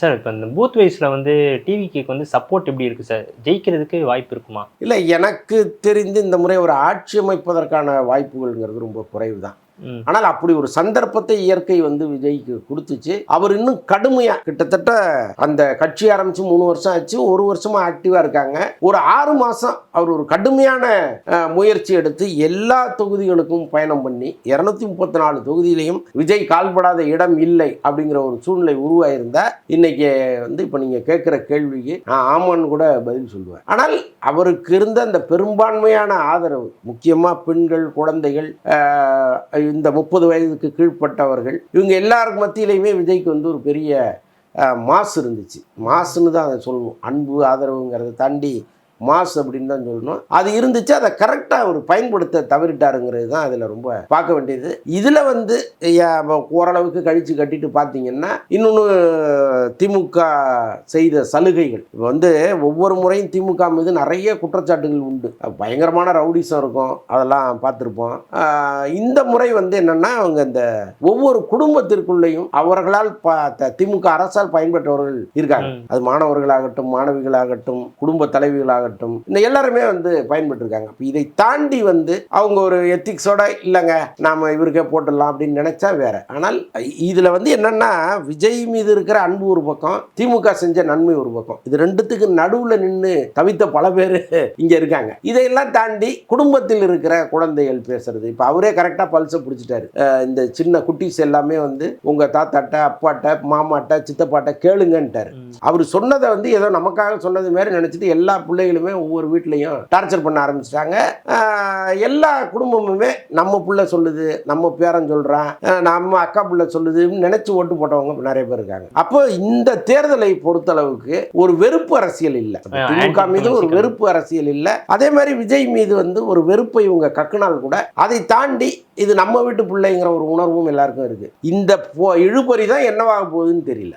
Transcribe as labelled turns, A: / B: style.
A: Sir இப்ப இந்த booth வைஸ்ல வந்து டிவிகேக்கு வந்து சப்போர்ட் எப்படி இருக்கு சார்? ஜெயிக்கிறதுக்கு வாய்ப்பு இருக்குமா?
B: இல்லை, எனக்கு தெரிந்து இந்த முறை ஒரு ஆட்சி அமைப்பதற்கான வாய்ப்புகள்ங்கிறது ரொம்ப குறைவு தான்.
A: ம்.
B: ஆனால் அப்படி ஒரு சந்தர்ப்பத்தை இயற்கை வந்து விஜய்க்கு கொடுத்துச்சு. அவர் இன்னும் கடுமையா கிட்டத்தட்ட அந்த கட்சி ஆரம்பிச்சு 3 வருஷம் ஆச்சு. 1 வருஷமா ஆக்டிவா இருக்காங்க. ஒரு 6 மாசம் அவர் ஒரு கடுமையான முயற்சி எடுத்து எல்லா தொகுதிகளுக்கும் பயணம் பண்ணி 234 தொகுதியிலையும் விஜய் கால்படாத இடம் இல்லை அப்படிங்கிற ஒரு சூழ்நிலை உருவாயிருந்தா இன்னைக்கு வந்து இப்ப நீங்க கேட்கிற கேள்விக்கு நான் ஆமான்னு கூட பதில் சொல்லுவேன். ஆனால் அவருக்கு இருந்த அந்த பெரும்பான்மையான ஆதரவு, முக்கியமா பெண்கள், குழந்தைகள், இந்த 30 வயதுக்கு கீழ்ப்பட்டவர்கள், இவங்க எல்லாருக்கு மத்தியிலையுமே விஜய்க்கு வந்து ஒரு பெரிய மாசு இருந்துச்சு. மாசுன்னு தான் அதை சொல்லணும். அன்பு ஆதரவுங்கிறத தாண்டி மாஸ் அப்படின்னு தான் சொல்லணும். அது இருந்துச்சு. அதை கரெக்டாக அவர் பயன்படுத்த தவறிட்டாருங்கிறது தான் அதில் ரொம்ப பார்க்க வேண்டியது. இதில் வந்து ஓரளவுக்கு கழித்து கட்டிட்டு பார்த்தீங்கன்னா இன்னொன்று திமுக செய்த சலுகைகள். இப்போ வந்து ஒவ்வொரு முறையும் திமுக மீது நிறைய குற்றச்சாட்டுகள் உண்டு. பயங்கரமான ரவுடிசம் இருக்கும், அதெல்லாம் பார்த்துருப்போம். இந்த முறை வந்து என்னென்னா அவங்க இந்த ஒவ்வொரு குடும்பத்திற்குள்ளேயும் அவர்களால் திமுக அரசால் பயன்பெற்றவர்கள் இருக்காங்க. அது மாணவர்களாகட்டும், மாணவிகளாகட்டும், குடும்ப தலைவிகளாகட்டும், இந்த எல்லாருமே வந்து பயன்பட்டு இருக்காங்க. இதை தாண்டி வந்து அவங்க ஒரு எத்திக்ஸோட இல்லைங்க நாம இவருக்கே போட்டுடலாம் அப்படின்னு நினைச்சா வேற. ஆனால் இதுல வந்து என்னன்னா விஜய் மீது இருக்கிற அன்பு ஒரு பக்கம், திமுக செஞ்ச நன்மை ஒரு பக்கம். இது ரெண்டுத்துக்கு நடுவுல நின்று தவித்த பல பேர் இங்க இருக்காங்க. இதையெல்லாம் தாண்டி குடும்பத்தில் இருக்கிற குழந்தைகள் பேசுறது, இப்ப அவரே கரெக்டா பல்ச பிடிச்சிட்டாரு. இந்த சின்ன குட்டீஸ் எல்லாமே வந்து உங்க தாத்தாட்ட, அப்பாட்ட, மாமாட்ட, சித்தப்பாட்ட கேளுங்கன்ட்டாரு. அவர் சொன்னதை வந்து ஏதோ நமக்காக சொன்னது மாதிரி நினைச்சிட்டு எல்லா பிள்ளைகளும் ஒவ்வொரு வீட்லையும் டார்ச்சர் பண்ண ஆரம்பிச்சிட்டாங்க. எல்லா குடும்பமுமே நம்ம புள்ள சொல்லுது, நம்ம பேரன் சொல்றான், நம்ம அக்கா புள்ள சொல்லுதுன்னு நினைச்சு ஓட்டு போட்டவங்க நிறைய பேர் இருக்காங்க. அப்போ இந்த தேர்தலை பொறுத்தளவுக்கு ஒரு வெறுப்பு அரசியல் இல்லை. திமுக மீது ஒரு வெறுப்பு அரசியல் இல்லை. அதே மாதிரி விஜய் மீது வந்து ஒரு வெறுப்பை இவங்க கக்குனால் கூட அதை தாண்டி இது நம்ம வீட்டு பிள்ளைங்கிற ஒரு உணர்வும் எல்லாருக்கும் இருக்கு. இந்த இழுபறி தான் என்னவாக போகுதுன்னு தெரியல.